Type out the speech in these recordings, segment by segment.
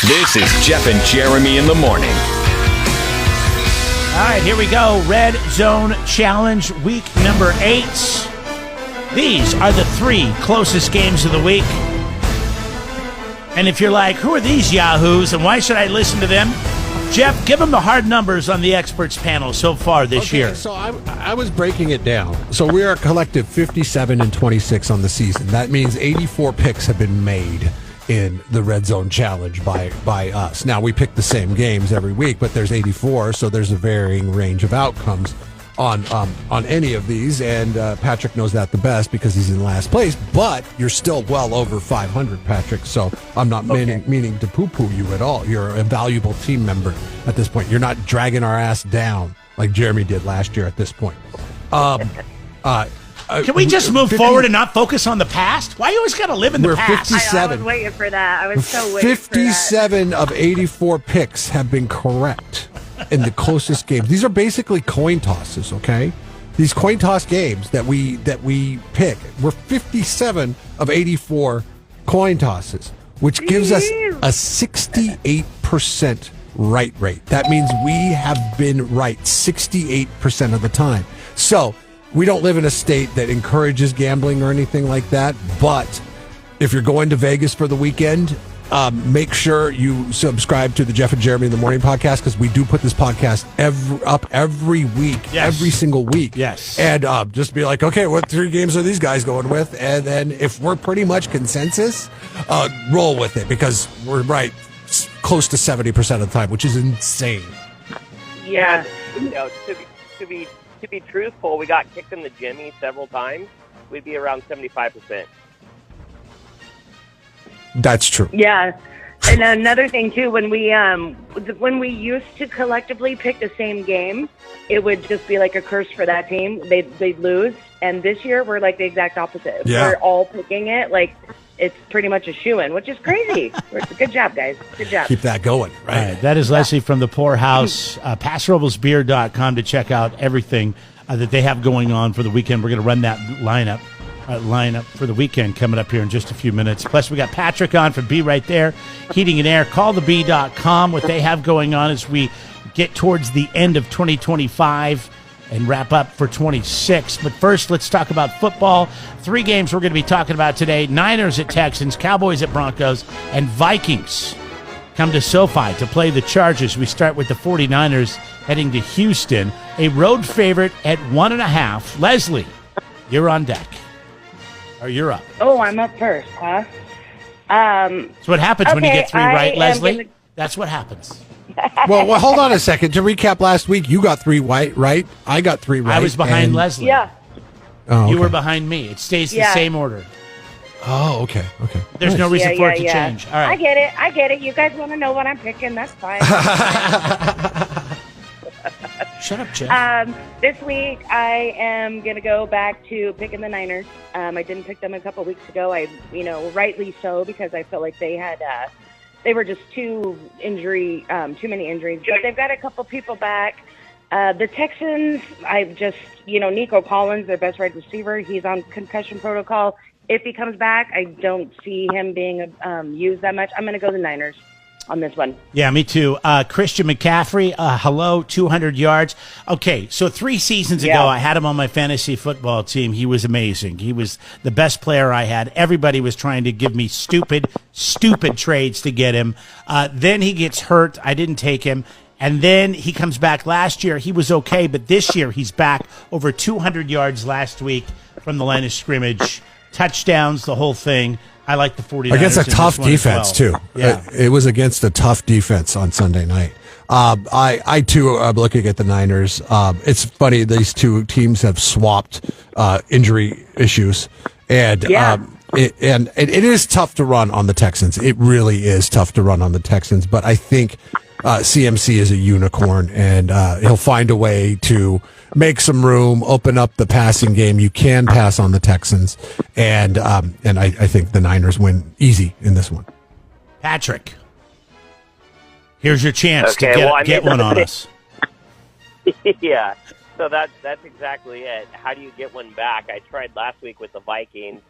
This is Jeff and Jeremy in the morning. All right, here we go. Red Zone Challenge, week number 8. These are the 3 closest games of the week. And if you're like, who are these yahoos and why should I listen to them? Jeff, give them the hard numbers on the experts panel so far this year. So I was breaking it down. So we are a collective 57-26 on the season. That means 84 picks have been made in the Red Zone Challenge by us. Now, we pick the same games every week, but there's 84, so there's a varying range of outcomes on any of these, and Patrick knows that the best because he's in last place, but you're still well over 500, Patrick, so I'm not meaning to poo-poo you at all. You're a valuable team member at this point. You're not dragging our ass down like Jeremy did last year at this point. Can we just move forward and not focus on the past? Why you always got to live in the past? 57. I was waiting for that. I was so waiting for that. 57 of 84 picks have been correct in the closest games. These are basically coin tosses, okay? These coin toss games that we pick. We're 57 of 84 coin tosses, which gives us a 68% right rate. That means we have been right 68% of the time. So, we don't live in a state that encourages gambling or anything like that, but if you're going to Vegas for the weekend, make sure you subscribe to the Jeff and Jeremy in the Morning podcast, because we do put this podcast up every week, every single week. Yes. And just be like, okay, what 3 games are these guys going with? And then if we're pretty much consensus, roll with it, because we're right close to 70% of the time, which is insane. Yeah. You know, to be truthful, we got kicked in the jimmy several times. We'd be around 75%. That's true. Yeah. And another thing too, when we used to collectively pick the same game, it would just be like a curse for that team. They'd lose. And this year we're like the exact opposite. Yeah. We're all picking it like it's pretty much a shoo-in, which is crazy. Good job, guys. Good job. Keep that going. Right. All right, that is Leslie from the Poorhouse. PassRoblesBeer.com to check out everything that they have going on for the weekend. We're going to run that lineup for the weekend coming up here in just a few minutes. Plus, we got Patrick on from Be Right There, Heating and Air. CallTheBee.com. What they have going on as we get towards the end of 2025 and wrap up for 26. But first, let's talk about football. 3 games we're going to be talking about today. Niners at Texans, Cowboys at Broncos, and Vikings come to SoFi to play the Chargers. We start with the 49ers heading to Houston, a road favorite at 1.5. Leslie, you're on deck. Or you're up. Oh, I'm up first, huh? That's what happens when you get 3 right, Leslie. Gonna... That's what happens. Well, hold on a second. To recap last week, you got 3 right. I got 3 right. I was behind Leslie. Yeah. Oh, okay. You were behind me. It stays the same order. Oh, okay. There's no reason for it to change. All right. I get it. You guys want to know what I'm picking. That's fine. Shut up, Jeff. This week, I am going to go back to picking the Niners. I didn't pick them a couple weeks ago. Rightly so, because I felt like they had, they were just too many injuries. But they've got a couple people back. The Texans, Nico Collins, their best wide receiver, he's on concussion protocol. If he comes back, I don't see him being used that much. I'm going to go the Niners on this one. Yeah, me too. Christian McCaffrey, 200 yards. Okay, so 3 seasons ago, I had him on my fantasy football team. He was amazing. He was the best player I had. Everybody was trying to give me stupid trades to get him. Then he gets hurt. I didn't take him. And then he comes back last year. He was okay, but this year he's back over 200 yards last week from the line of scrimmage. Touchdowns, the whole thing. I like the 49ers. Against a tough defense, too. Yeah. It was against a tough defense on Sunday night. I too, am looking at the Niners. It's funny, these 2 teams have swapped injury issues. And it is tough to run on the Texans. It really is tough to run on the Texans. But I think CMC is a unicorn, and he'll find a way to make some room, open up the passing game. You can pass on the Texans, and I think the Niners win easy in this one. Patrick, here's your chance to get one on us. Yeah, so that's exactly it. How do you get one back? I tried last week with the Vikings.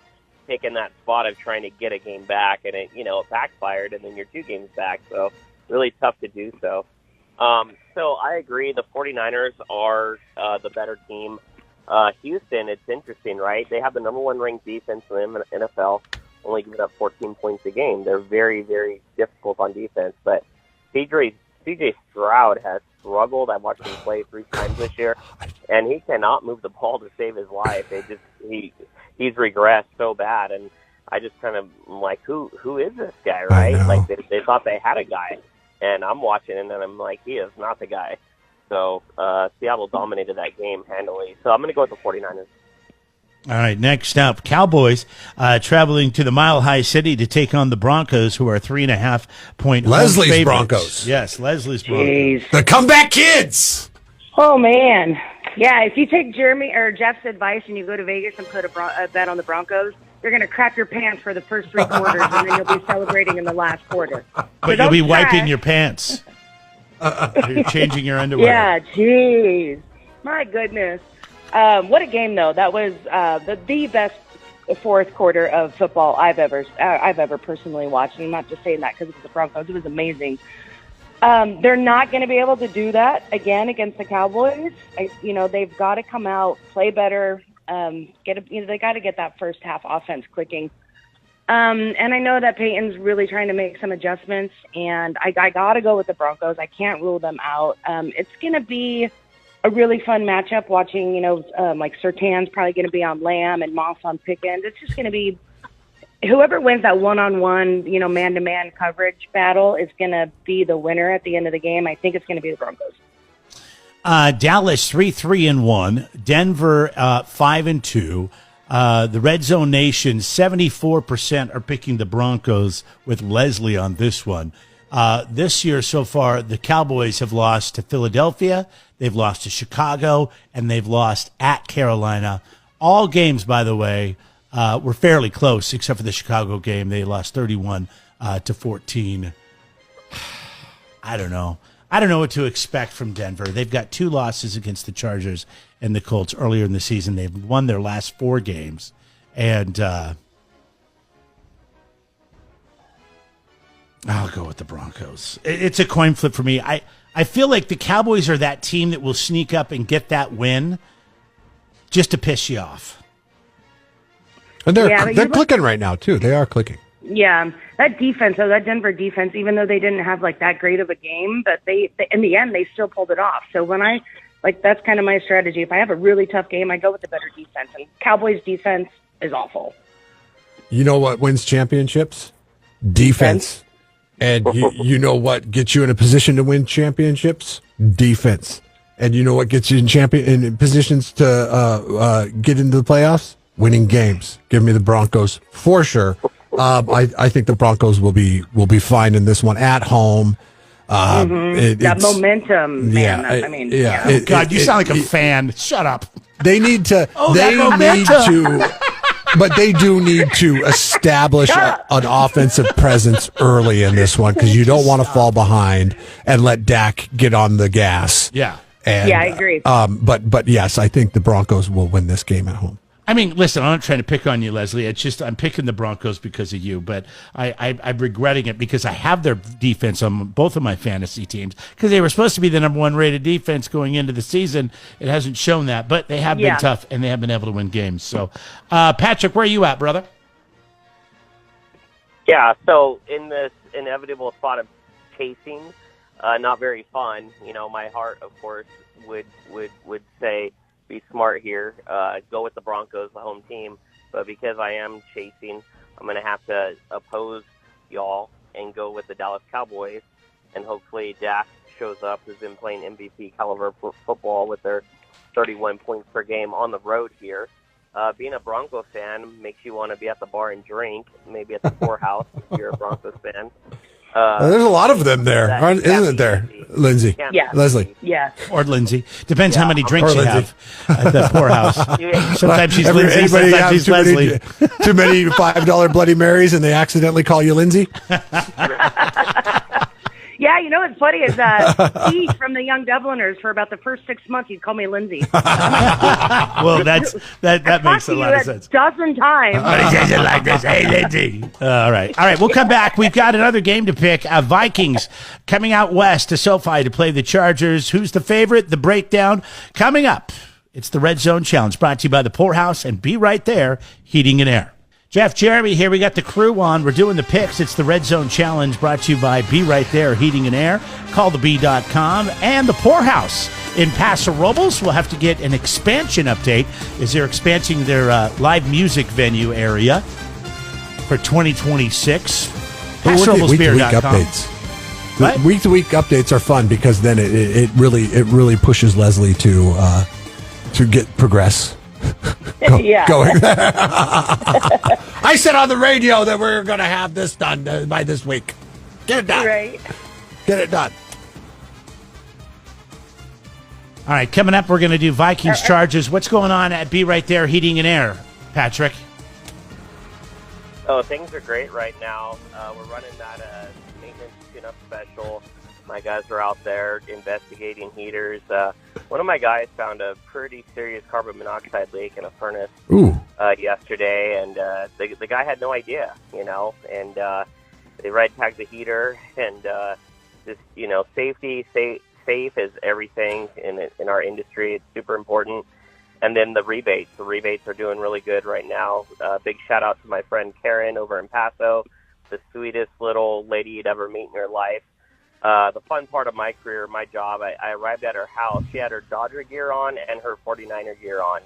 taken that spot of trying to get a game back, and it backfired, and then you're 2 games back. So really tough to do so. So I agree. The 49ers are the better team. Houston, it's interesting, right? They have the number 1 ranked defense in the NFL, only giving up 14 points a game. They're very, very difficult on defense. But C.J. Stroud has struggled. I watched him play 3 times this year, and he cannot move the ball to save his life. He's regressed so bad, and I just kind of am like, who is this guy, right? Like they thought they had a guy. And I'm watching, and I'm like, he is not the guy. So Seattle dominated that game handily. So I'm going to go with the 49ers. All right, next up, Cowboys traveling to the Mile High City to take on the Broncos, who are 3.5-point Leslie's favorites. Broncos. Yes, Leslie's Broncos. Jeez. The comeback kids. Oh, man. Yeah, if you take Jeremy or Jeff's advice and you go to Vegas and put a bet on the Broncos, you're going to crap your pants for the first 3 quarters, and then you'll be celebrating in the last quarter. But you'll be wiping your pants. You're changing your underwear. Yeah, jeez. My goodness. What a game, though. That was the best fourth quarter of football I've ever personally watched. And I'm not just saying that because it was the Broncos. It was amazing. They're not going to be able to do that again against the Cowboys. They've got to come out, play better. They got to get that first half offense clicking. And I know that Peyton's really trying to make some adjustments, and I got to go with the Broncos. I can't rule them out. It's going to be a really fun matchup watching, like Surtain's probably going to be on Lamb and Moss on Pickens. It's just going to be whoever wins that one-on-one, man-to-man coverage battle is going to be the winner at the end of the game. I think it's going to be the Broncos. Dallas 3-1, Denver 5-2. The Red Zone Nation 74% are picking the Broncos with Leslie on this one. This year so far, the Cowboys have lost to Philadelphia, they've lost to Chicago, and they've lost at Carolina. All games, by the way, were fairly close, except for the Chicago game. They lost 31-14. I don't know. I don't know what to expect from Denver. They've got 2 losses against the Chargers and the Colts earlier in the season. They've won their last 4 games. And I'll go with the Broncos. It's a coin flip for me. I feel like the Cowboys are that team that will sneak up and get that win just to piss you off. And they're clicking right now, too. They are clicking. Yeah, that defense, that Denver defense, even though they didn't have like that great of a game, but they in the end, they still pulled it off. So when that's kind of my strategy. If I have a really tough game, I go with the better defense. And Cowboys defense is awful. You know what wins championships? Defense. And you know what gets you in a position to win championships? Defense. And you know what gets you in positions to get into the playoffs? Winning games. Give me the Broncos for sure. I think the Broncos will be fine in this one at home. That momentum, man. Yeah. God, you sound like a fan. Shut up. They need to. But they do need to establish an offensive presence early in this one because you don't want to fall behind and let Dak get on the gas. Yeah. And, I agree. But yes, I think the Broncos will win this game at home. I mean, listen, I'm not trying to pick on you, Leslie. It's just I'm picking the Broncos because of you, but I'm regretting it because I have their defense on both of my fantasy teams because they were supposed to be the number 1 rated defense going into the season. It hasn't shown that, but they have been tough and they have been able to win games. So, Patrick, where are you at, brother? Yeah, so in this inevitable spot of chasing, not very fun. My heart, of course, would say be smart here, go with the Broncos, the home team. But because I am chasing, I'm going to have to oppose y'all and go with the Dallas Cowboys. And hopefully Dak shows up, who's been playing MVP caliber football with their 31 points per game on the road here. Being a Broncos fan makes you want to be at the bar and drink, maybe at the poorhouse if you're a Broncos fan. There's a lot of them there, isn't it there, Lindsay? Yeah. Leslie. Yeah. Or Lindsay. Depends how many drinks you have at the poorhouse. Sometimes she's Lindsay, Anybody sometimes she's Leslie. Too many $5 Bloody Marys and they accidentally call you Lindsay? Yeah, you know what's funny is Steve from the Young Dubliners for about the first 6 months he'd call me Lindsay. Well, that makes a lot of sense. A dozen times. Like this. Hey, Lindsay. All right. We'll come back. We've got another game to pick. Vikings coming out west to SoFi to play the Chargers. Who's the favorite? The breakdown coming up. It's the Red Zone Challenge, brought to you by the Poorhouse and Be Right There Heating and Air. Jeff, Jeremy here. We got the crew on. We're doing the picks. It's the Red Zone Challenge, brought to you by Be Right There Heating and Air. Callthebee.com and the Poorhouse in Paso Robles. We'll have to get an expansion update as they're expanding their live music venue area for 2026. Week-to-week updates. What? Week-to-week updates are fun because then it really pushes Leslie to progress. Going there. I said on the radio that we're going to have this done by this week. Get it done. Right. Get it done. All right, coming up, we're going to do Vikings Chargers. What's going on at Be Right There Heating and Air, Patrick? Oh, things are great right now. We're running that maintenance tune-up special. My guys are out there investigating heaters. One of my guys found a pretty serious carbon monoxide leak in a furnace yesterday, and the guy had no idea, and they red tagged the heater, and just, safe is everything in our industry. It's super important. And then the rebates are doing really good right now. Big shout out to my friend Karen over in Paso, the sweetest little lady you'd ever meet in your life. The fun part of my career, my job, I arrived at her house. She had her Dodger gear on and her 49er gear on.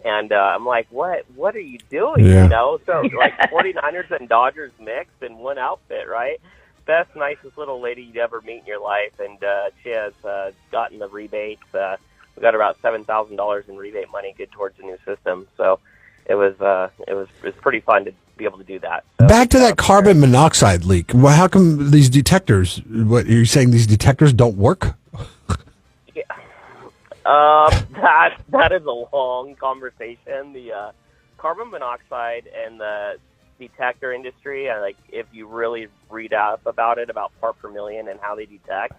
And I'm like, what are you doing? Yeah. So like 49ers and Dodgers mixed in one outfit, right? Best, nicest little lady you'd ever meet in your life. And she has gotten the rebates. We got about $7,000 in rebate money good towards the new system. So it was pretty fun to be able to do that. So, back to that carbon monoxide leak. Well, how come these detectors? What you're saying? These detectors don't work? Yeah. That is a long conversation. The carbon monoxide and the detector industry, if you really read up about it, about part per million and how they detect,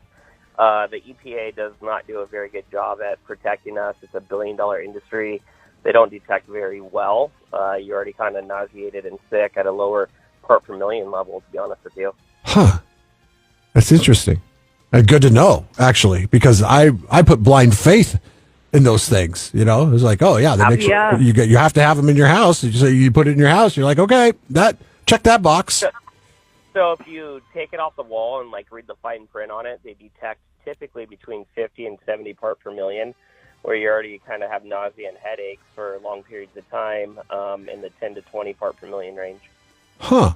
the EPA does not do a very good job at protecting us. It's a billion-dollar industry. They don't detect very well. You're already kind of nauseated and sick at a lower part per million level, to be honest with you. Huh. That's interesting. Good to know, actually, because I put blind faith in those things. It was like, oh yeah, they make sure you have to have them in your house. So you put it in your house. You're like, okay, check that box. So if you take it off the wall and read the fine print on it, they detect typically between 50 and 70 part per million, where you already kind of have nausea and headaches for long periods of time, in the 10 to 20 part per million range. Huh.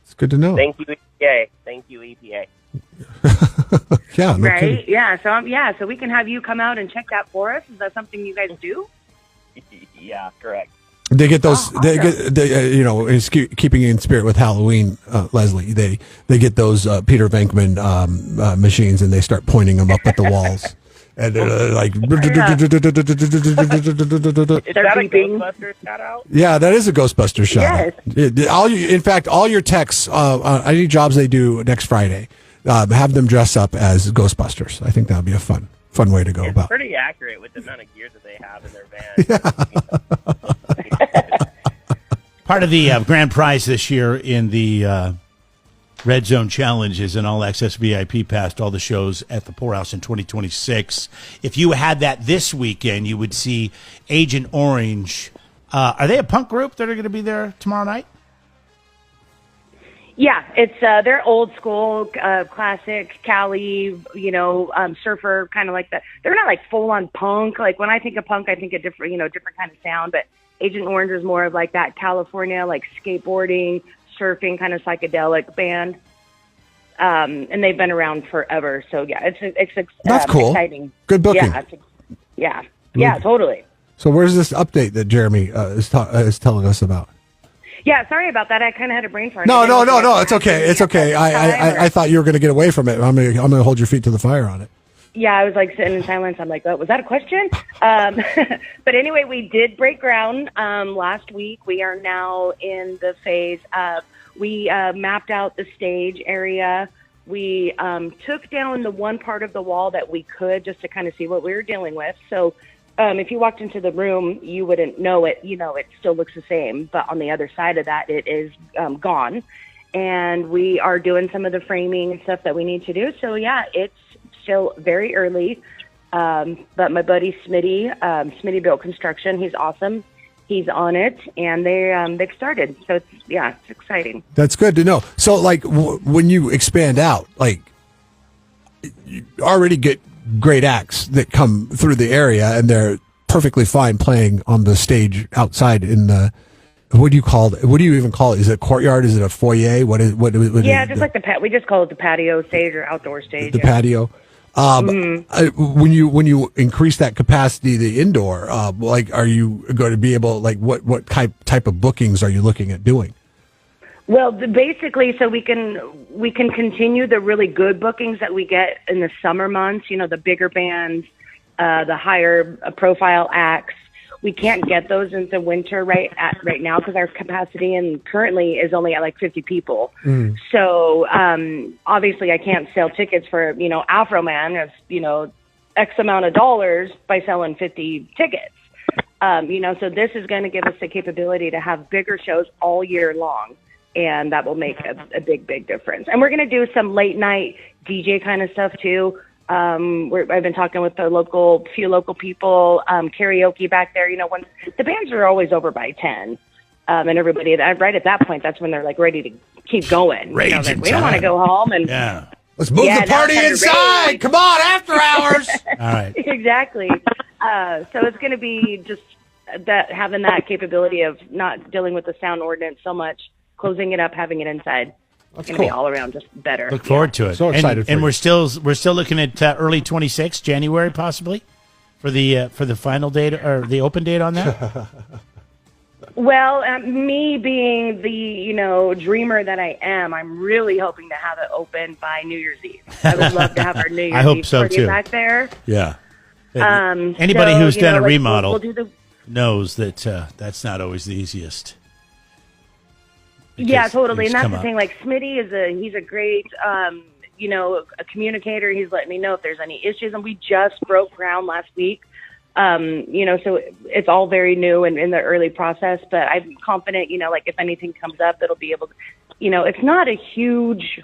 It's good to know. Thank you, EPA. Thank you, EPA. Yeah. No right. kidding. Yeah. So we can have you come out and check that for us. Is that something you guys do? Yeah, correct. They get those. Oh, They awesome. get keeping in spirit with Halloween, Leslie. They get those Peter Venkman machines, and they start pointing them up at the walls, and they're like. Is that a beeping. Ghostbusters shout out? Yeah, that is a Ghostbusters shout. Yes. In fact, all your texts, any jobs they do next Friday, have them dress up as Ghostbusters. I think that would be a fun way to go It's about. pretty accurate with the amount of gear that they have in their van. Part of the grand prize this year in the Red Zone Challenge is an all-access VIP pass to all the shows at the Poorhouse in 2026. If you had that this weekend, you would see Agent Orange. Are they a punk group that are going to be there tomorrow night? Yeah, it's they're old school, classic Cali, surfer, kind of like that. They're not like full on punk. Like when I think of punk, I think of different kind of sound. But Agent Orange is more of like that California, like skateboarding, surfing kind of psychedelic band. And they've been around forever. So yeah, it's That's cool. Exciting. Good booking. Yeah, totally. So where's this update that Jeremy is telling us about? Yeah, sorry about that. I kind of had a brain fart. No. It's okay. It's okay. I thought you were going to get away from it. I'm going to hold your feet to the fire on it. Yeah, I was like sitting in silence. I'm like, oh, was that a question? But anyway, we did break ground last week. We are now in the phase of we mapped out the stage area We took down the one part of the wall that we could just to kind of see what we were dealing with. So if you walked into the room, you wouldn't know it. You know, it still looks the same. But on the other side of that, it is gone. And we are doing some of the framing and stuff that we need to do. So, yeah, it's still very early. But my buddy Smitty Built Construction, he's awesome. He's on it, and they've started. So, it's exciting. That's good to know. So, like, when you expand out, like, you already get great acts that come through the area, and they're perfectly fine playing on the stage outside in the, what do you call it? What do you even call it? Is it a courtyard? Is it a foyer? What Yeah, just like we just call it the patio stage or outdoor stage. The patio. When you increase that capacity, the indoor, like, are you going to be able, like, what type of bookings are you looking at doing? Well, basically, so we can continue the really good bookings that we get in the summer months. You know, the bigger bands, the higher profile acts. We can't get those into winter right now because our capacity currently is only at like 50 people. So obviously I can't sell tickets for, you know, Afro Man as, you know, X amount of dollars by selling 50 tickets. You know, so this is going to give us the capability to have bigger shows all year long. And that will make a big difference. And we're going to do some late night DJ kind of stuff too. I've been talking with the few local people, karaoke back there. You know, when the bands are always over by 10, and everybody right at that point, that's when they're like ready to keep going. You know, like, we don't want to go home and let's move the party inside. Come on, after hours. All right, exactly. So it's going to be just having that capability of not dealing with the sound ordinance so much, closing it up, having it inside. It's going to be all around just better. Look forward to it. So excited! And we're still looking at early 26, January possibly, for the final date or the open date on that. Well, me being the dreamer that I am, I'm really hoping to have it open by New Year's Eve. I would love to have our New Year's I hope Eve so party too. Back there. Yeah. Anybody so, who's done a like, remodel we'll do the. knows that that's not always the easiest. Yeah, totally. Things And that's come the up. thing. Like, Smitty he's a great, a communicator. He's letting me know if there's any issues. And we just broke ground last week. So it's all very new and in the early process. But I'm confident, like, if anything comes up, it'll be able to, it's not a huge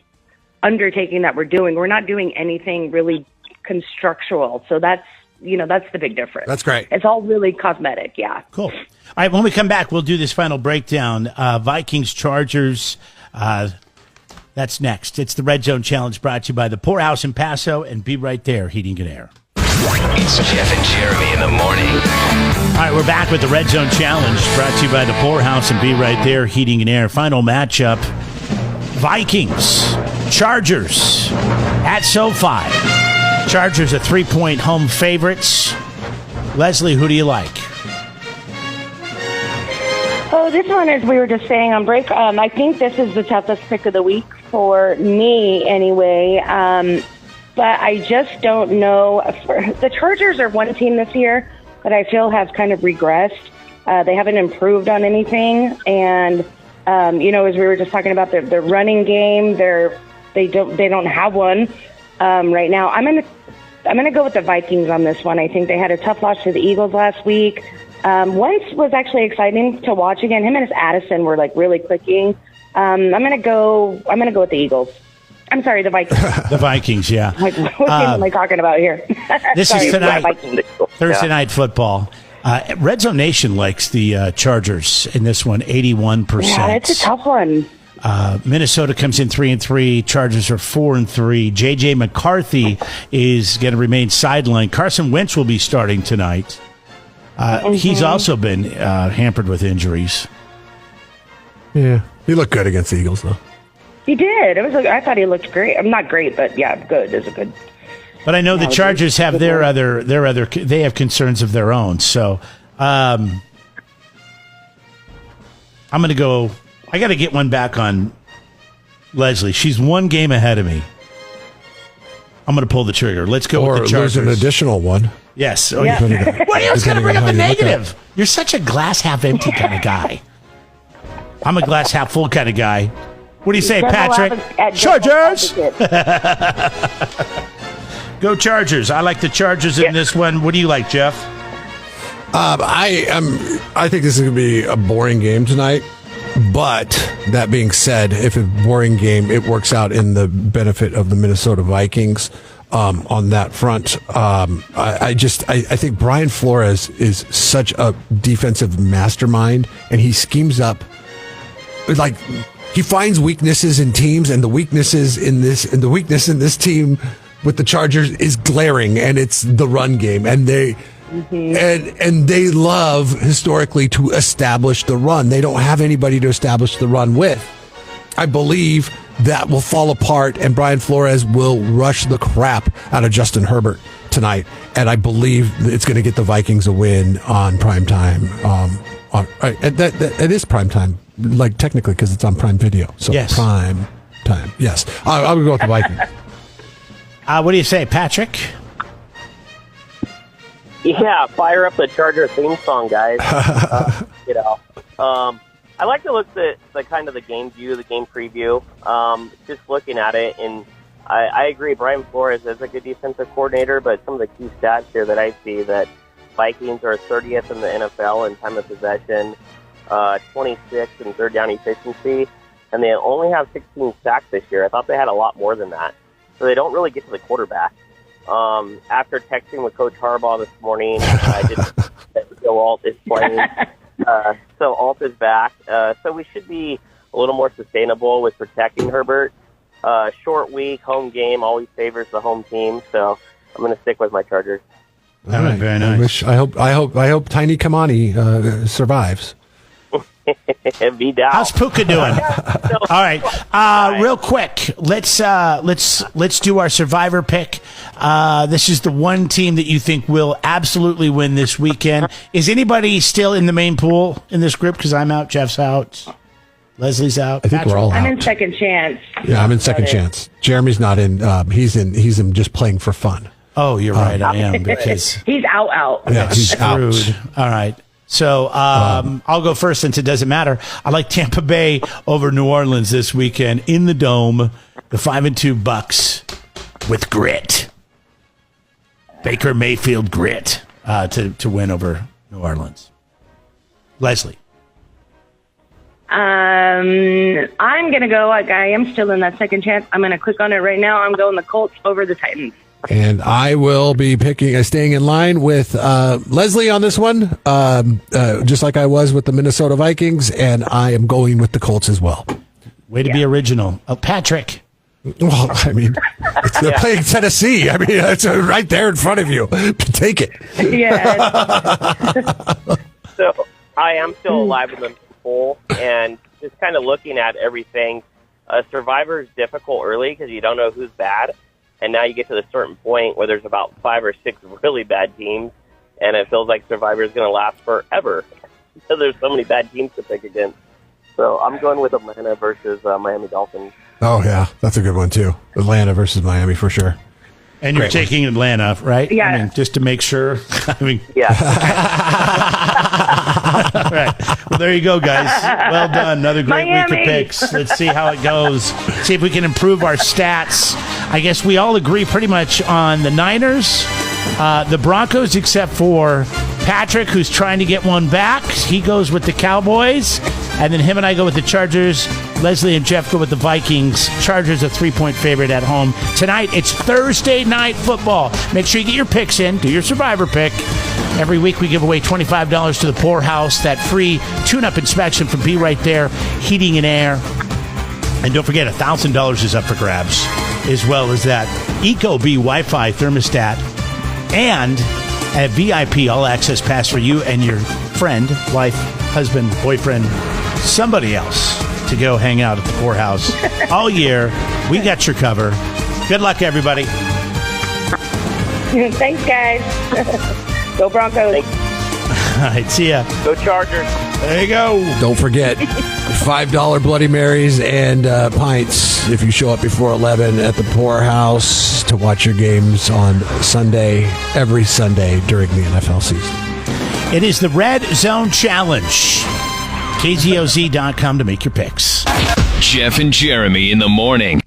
undertaking that we're doing. We're not doing anything really constructual. So that's the big difference. That's great. It's all really cosmetic. Yeah. Cool. All right, when we come back, we'll do this final breakdown. Vikings, Chargers, that's next. It's the Red Zone Challenge brought to you by the Poorhouse in Paso and Be Right There Heating and Air. It's Jeff and Jeremy in the morning. All right, we're back with the Red Zone Challenge brought to you by the Poorhouse and Be Right There Heating and Air. Final matchup, Vikings, Chargers at SoFi. Chargers are 3-point home favorites. Leslie, who do you like? Oh, this one, as we were just saying on break, I think this is the toughest pick of the week for me anyway. But I just don't know. The Chargers are one team this year that I feel has kind of regressed. They haven't improved on anything. And, as we were just talking about the running game, they don't have one right now. I'm gonna go with the Vikings on this one. I think they had a tough loss to the Eagles last week. Wentz was actually exciting to watch again. Him and his Addison were like really clicking. I'm gonna go with the Eagles. I'm sorry, the Vikings. The Vikings, yeah. Like, what team am I talking about here? This Sorry, is tonight, Vikings. Thursday Night Football. Red Zone Nation likes the Chargers in this one, 81%. Yeah, it's a tough one. Minnesota comes in 3-3. Chargers are 4-3. J.J. McCarthy is going to remain sidelined. Carson Wentz will be starting tonight. He's also been hampered with injuries. Yeah, he looked good against the Eagles, though. He did. I thought he looked great. I'm not great, but yeah, good is a good. But I know the Chargers have they have concerns of their own. So I'm going to go. I got to get one back on Leslie. She's one game ahead of me. I'm going to pull the trigger. Let's go with the Chargers. Or there's an additional one. Yes. Oh, Yeah. yeah. What else going to bring up the Depending on how you look at negative? You're such a glass half empty kind of guy. I'm a glass half full kind of guy. What do you say, Devil Patrick? Chargers. Go Chargers. I like the Chargers in this one. What do you like, Jeff? I think this is going to be a boring game tonight. But that being said, if it's a boring game, it works out in the benefit of the Minnesota Vikings on that front. I think Brian Flores is such a defensive mastermind, and he schemes up like he finds weaknesses in teams, and the weakness in this team with the Chargers is glaring, and it's the run game, and they. And they love historically to establish the run. They don't have anybody to establish the run with. I believe that will fall apart, and Brian Flores will rush the crap out of Justin Herbert tonight. And I believe it's going to get the Vikings a win on prime time. It is prime time, like technically, because it's on Prime Video. So yes. Prime time. Yes, I would go with the Vikings. What do you say, Patrick? Yeah, fire up the Charger theme song, guys. I like to look at the kind of the game view, the game preview. Just looking at it, and I agree. Brian Flores is a good defensive coordinator, but some of the key stats here that I see that Vikings are 30th in the NFL in time of possession, 26th in third down efficiency, and they only have 16 sacks this year. I thought they had a lot more than that, so they don't really get to the quarterback. After texting with Coach Harbaugh this morning, I did Joe Alt is playing. So Alt is back. So we should be a little more sustainable with protecting Herbert. Short week, home game always favors the home team. So I'm going to stick with my Chargers. All right, very nice. I hope Tiny Kamani survives. How's Puka doing? All right, real quick, let's do our survivor pick. This is the one team that you think will absolutely win this weekend. Is anybody still in the main pool in this group? Because I'm out, Jeff's out, Leslie's out. I think we're all out. I'm in second chance. Yeah, I'm in second chance. Jeremy's not in. He's in just playing for fun. Oh, you're right. I am because he's out. Yeah, he's screwed. out. All right. So I'll go first since it doesn't matter. I like Tampa Bay over New Orleans this weekend in the Dome. The 5-2 Bucks with grit. Baker Mayfield grit to win over New Orleans. Leslie. I'm going to go. I am still in that second chance. I'm going to click on it right now. I'm going the Colts over the Titans. And I will be staying in line with Leslie on this one, just like I was with the Minnesota Vikings, and I am going with the Colts as well. Way to be original. Oh, Patrick. Well, I mean, they're playing Tennessee. I mean, it's right there in front of you. Take it. Yeah. So I am still alive in the pool, and just kind of looking at everything. Survivor is difficult early because you don't know who's bad. And now you get to the certain point where there's about 5 or 6 really bad teams, and it feels like Survivor is going to last forever. So there's so many bad teams to pick against. So I'm going with Atlanta versus Miami Dolphins. Oh, yeah. That's a good one, too. Atlanta versus Miami, for sure. And you're taking Atlanta, right? Yeah. I mean, just to make sure. Yeah. All right. Well, there you go, guys. Well done. Another great week of picks. Let's see how it goes. See if we can improve our stats. I guess we all agree pretty much on the Niners, the Broncos, except for Patrick, who's trying to get one back. He goes with the Cowboys. And then him and I go with the Chargers. Leslie and Jeff go with the Vikings. Chargers a 3-point favorite at home. Tonight, it's Thursday Night Football. Make sure you get your picks in. Do your survivor pick. Every week we give away $25 to the Poorhouse. That free tune-up inspection from Be Right There Heating and Air. And don't forget, $1,000 is up for grabs, as well as that Ecobee Wi-Fi thermostat and a VIP all-access pass for you and your friend, wife, husband, boyfriend, somebody else to go hang out at the Poorhouse all year. We got your cover. Good luck, everybody. Thanks, guys. Go Broncos. All right, see ya. Go Chargers. There you go. Don't forget, $5 Bloody Marys and pints if you show up before 11 at the Poorhouse to watch your games on Sunday, every Sunday during the NFL season. It is the Red Zone Challenge. KZOZ.com to make your picks. Jeff and Jeremy in the morning.